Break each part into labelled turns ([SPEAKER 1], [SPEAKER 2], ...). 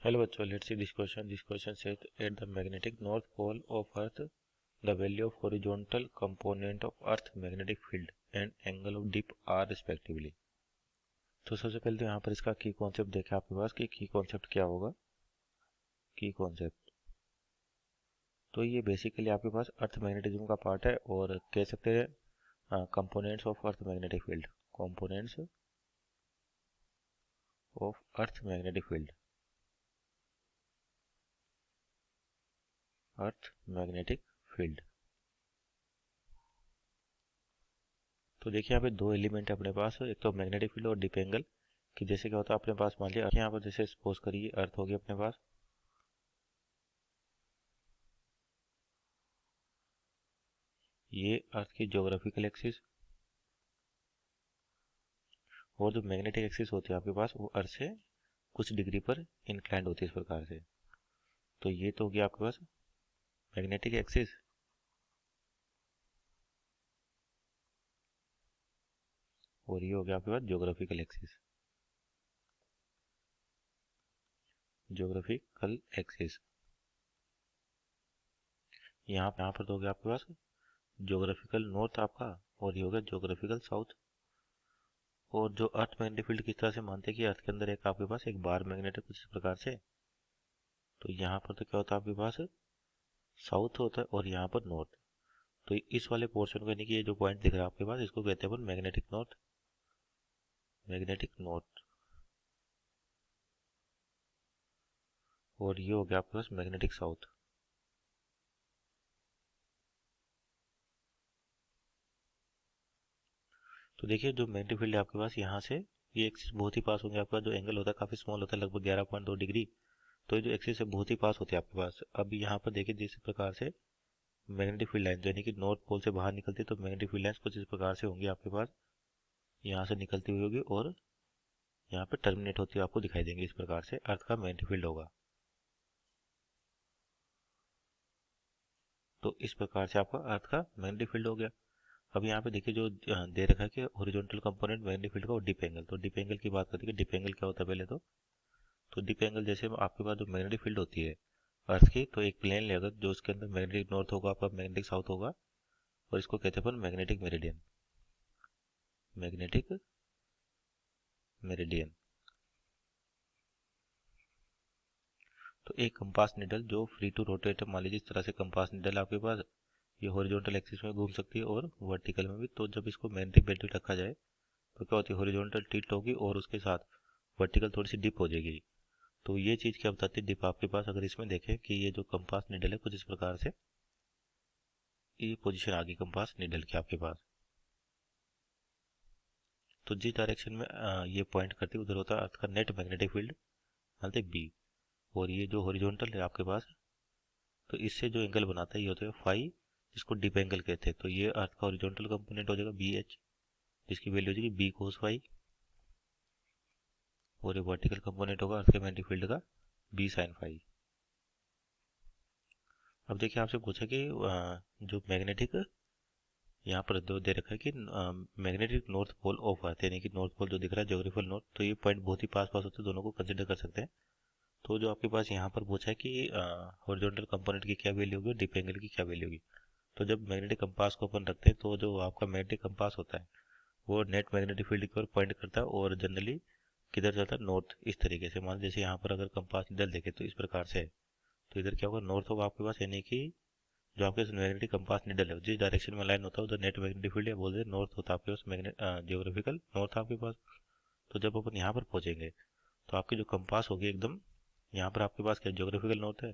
[SPEAKER 1] Hello बच्चों, let's see this question. This question says at the magnetic north pole of Earth, the value of horizontal component of Earth magnetic field and angle of dip are respectively. तो सबसे पहले तो यहाँ पर इसका की concept देखें आपके पास कि की कॉन्सेप्ट क्या होगा। की कॉन्सेप्ट तो ये बेसिकली आपके पास अर्थ मैग्नेटिज्म का पार्ट है और कह सकते हैं components of earth magnetic field, components of earth magnetic field, earth magnetic field. तो देखिए यहाँ पे दो एलिमेंट है अपने पास, एक तो मैग्नेटिक फील्ड और डिप एंगल। कि जैसे क्या होता है अपने पास, मान लिया यहाँ पर जैसे सपोज करिए अर्थ होगी अपने पास, ये अर्थ की ज्योग्राफिकल एक्सिस और जो मैग्नेटिक एक्सिस होती है आपके पास वो अर्थ से कुछ डिग्री पर इंक्लाइंड होती है इस प्रकार से। तो ये तो होगी आपके पास मैग्नेटिक एक्सिस और ये हो गया आपके पास ज्योग्राफिकल एक्सिस, ज्योग्राफिकल एक्सिस। यहाँ पर तो हो गया आपके पास ज्योग्राफिकल नॉर्थ आपका और ये हो गया ज्योग्राफिकल साउथ। और जो अर्थ मैग्नेटिक फील्ड किस तरह से मानते हैं कि अर्थ के अंदर एक आपके पास एक बार मैग्नेट है कुछ इस प्रकार से। तो यहाँ पर तो क्या होता है आपके पास साउथ होता है और यहाँ पर नॉर्थ। तो इस वाले पोर्शन को यानी कि ये जो पॉइंट दिख रहा है आपके पास इसको कहते हैं अपन मैग्नेटिक नॉर्थ, मैग्नेटिक नॉर्थ। और ये हो गया आपके पास मैग्नेटिक साउथ। तो देखिए जो मैग्नेटिक फील्ड है आपके पास यहाँ से ये एक्सिस बहुत ही पास होंगे, आपका जो एंगल होता है काफी स्मॉल होता है लगभग 11.2 डिग्री। तो ये जो एक्सिस है बहुत ही पास होती है आपके पास। अब यहाँ पर देखिए जिस प्रकार से मैग्नेटिक फील्ड लाइन यानी कि नॉर्थ पोल से बाहर निकलती है तो मैग्नेटिक फील्ड लाइन्स कुछ इस प्रकार से होंगी आपके पास, यहाँ से निकलती हुई होगी और यहाँ पे टर्मिनेट होती हुई आपको दिखाई देंगी। इस प्रकार से अर्थ का मैग्नेटिक फील्ड होगा। तो इस प्रकार से आपका अर्थ का मैग्नेटिक फील्ड हो गया। अब यहाँ पे देखिए जो दे रखा है कि हॉरिजॉन्टल कंपोनेंट मैग्नेटिक फील्ड का और डिप एंगल। तो डिप एंगल की बात करते हैं कि डिप एंगल क्या होता है पहले तो डिप एंगल जैसे आपके पास जो मैग्नेटिक फील्ड होती है अर्थ की, तो एक प्लेन लेगा जो उसके अंदर मैग्नेटिक नॉर्थ होगा आपका, मैग्नेटिक साउथ होगा और इसको कहते हैं अपन मैग्नेटिक मेरिडियन, मैग्नेटिक मेरिडियन। तो एक कंपास निडल जो फ्री टू रोटेट, मान लीजिए इस तरह से कंपास निडल आपके पास ये हॉरिजॉन्टल एक्सिस में घूम सकती है और वर्टिकल में भी। तो जब इसको मैग्नेटिक बेल्ट रखा जाए तो क्या होती है हॉरिजॉन्टल टिल्ट होगी और उसके साथ वर्टिकल थोड़ी सी डिप हो जाएगी। तो ये चीज़ क्या बताती है डिप आपके पास, अगर इसमें देखें कि ये जो कंपास निडल है कुछ इस प्रकार से ये पोजीशन आ गई कंपास निडल की आपके पास। तो जिस डायरेक्शन में ये पॉइंट करती है उधर होता है अर्थ का नेट मैग्नेटिक फील्ड, मानते बी। और ये जो हॉरिजॉन्टल है आपके पास तो इससे जो एंगल बनाता है ये होता है फाई, जिसको डिप एंगल कहते हैं। तो ये अर्थ का हॉरिजॉन्टल कंपोनेंट हो जाएगा बी एच, जिसकी वैल्यू हो जाएगी बी कोस फाई। और ये वर्टिकल कंपोनेंट होगा अर्थ के मैग्नेटिक फील्ड का बी साइन फाई। अब देखिए आपसे पूछा कि जो मैग्नेटिक यहाँ पर दो दे रखा है कि magnetic north pole of earth, यानी कि नॉर्थ पोल जो दिख रहा है ज्योग्राफिकल नॉर्थ, तो ये पॉइंट बहुत ही पास पास होते हैं, दोनों को कंसिडर कर सकते हैं। तो जो आपके पास यहाँ पर पूछा है कि हॉरिजॉन्टल कंपोनेंट की क्या वैल्यू होगी और डिप एंगल की क्या वैल्यू होगी। तो जब मैग्नेटिक कंपास को अपन रखते हैं तो जो आपका मैग्नेटिक कंपास होता है वो नेट मैग्नेटिक फील्ड की ओर पॉइंट करता है और जनरली किधर जाता है नॉर्थ। इस तरीके से मान जैसे यहाँ पर अगर कंपास इधर देखे तो इस प्रकार से है, तो इधर क्या होगा नॉर्थ होगा आपके पास, यानी कि जो आपके मैग्नेटिक कंपास निडल है जिस डायरेक्शन में लाइन होता है उधर नेट मैग्नेटिक फील्ड है, बोलते हैं नॉर्थ होता है आपके पास मैग्नेट जियोग्राफिकल नॉर्थ आपके पास। तो जब अपन यहाँ पर पहुंचेंगे तो आपकी जो कंपास होगी एकदम यहाँ पर आपके पास क्या जियोग्राफिकल नॉर्थ है,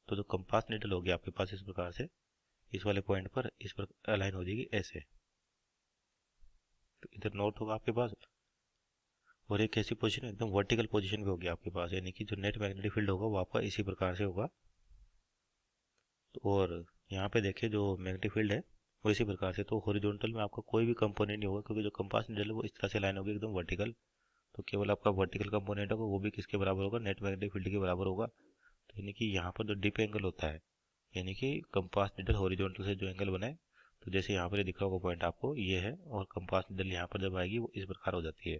[SPEAKER 1] तो जो कंपास निडल होगी आपके पास इस प्रकार से इस वाले पॉइंट पर इस पर अलाइन हो जाएगी ऐसे। तो इधर नॉर्थ होगा आपके पास और एक ऐसी पोजीशन एकदम वर्टिकल पोजीशन भी होगी आपके पास, यानी कि जो नेट मैग्नेटिक फील्ड होगा वो आपका इसी प्रकार से होगा। और यहाँ पे देखिए जो मैग्नेटिक फील्ड है वो इसी प्रकार से, तो हॉरिजॉन्टल में आपका कोई भी कंपोनेंट नहीं होगा क्योंकि जो कंपास निडल है वो इस तरह से लाइन होगी एकदम वर्टिकल। तो केवल आपका वर्टिकल कंपोनेंट होगा वो भी किसके बराबर होगा नेट मैग्नेटिक फील्ड के बराबर होगा। तो यानी कि यहाँ पर जो डिप एंगल होता है यानी कि कंपास निडल हॉरिजॉन्टल से जो एंगल बनाए, तो जैसे यहाँ पर दिख रहा होगा पॉइंट आपको ये है और कंपास निडल यहाँ पर जब आएगी वो इस प्रकार हो जाती है।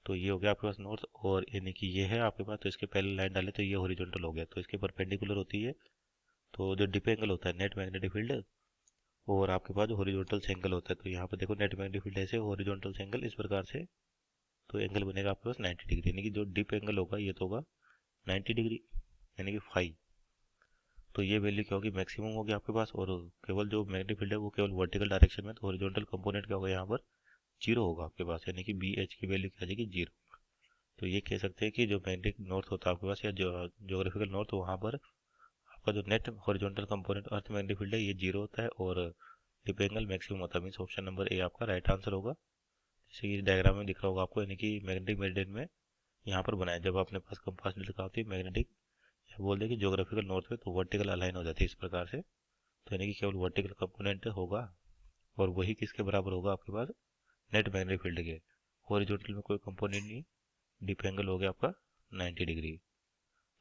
[SPEAKER 1] तो ये हो गया आपके पास नॉर्थ, और यानी कि ये है आपके पास, तो इसके पहले लाइन डाले तो ये हॉरिजॉन्टल हो गया, तो इसके परपेंडिकुलर होती है। तो जो डिप एंगल होता है नेट मैग्नेटिक फील्ड, और आपके पास जो हॉरिजॉन्टल से एंगल होता है, तो यहाँ पर देखो नेट मैग्नेटिक फील्ड ऐसे, हॉरिजॉन्टल से एंगल इस प्रकार से, तो एंगल बनेगा आपके पास 90 डिग्री, यानी कि जो डिप एंगल होगा ये तो होगा 90 डिग्री, यानी कि फाई। तो ये वैल्यू क्या होगी, मैक्सिमम होगी आपके पास, और केवल जो मैग्नेटिक फील्ड है वो केवल वर्टिकल डायरेक्शन में, तो हॉरिजॉन्टल कंपोनेंट क्या होगा यहाँ पर, जीरो होगा आपके पास, यानी कि बी एच की वैल्यू क्या आ जाएगी, जीरो। तो ये कह सकते हैं कि जो मैग्नेटिक नॉर्थ होता है आपके पास, या जो जोग्राफिकल नॉर्थ, वहाँ पर आपका जो net horizontal component earth magnetic field है ये जीरो होता है, और डिप एंगल मैक्सिमम होता है। मीन्स ऑप्शन नंबर ए आपका राइट आंसर होगा। जैसे कि डायग्राम में दिख रहा होगा आपको, यानी कि मैग्नेटिक मेरिडियन में यहाँ पर बनाया, जब अपने पास कंपास नीडल का होती है मैग्नेटिक, या बोल दे कि जोग्राफिकल नॉर्थ में, तो वर्टिकल अलाइन हो जाती है इस प्रकार से। तो यानी कि केवल वर्टिकल कंपोनेंट होगा, और वही किसके बराबर होगा आपके पास, नेट मैग्नेटिक फील्ड के। हॉरिजॉन्टल में कोई कंपोनेंट नहीं, डिप एंगल हो गया आपका 90 डिग्री।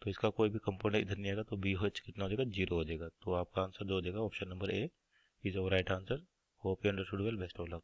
[SPEAKER 1] तो इसका कोई भी कंपोनेंट इधर नहीं आएगा, तो बी एच कितना हो जाएगा, जीरो हो जाएगा। तो आपका आंसर जो हो जाएगा option number A is our right answer. Hope you understood well, best of luck.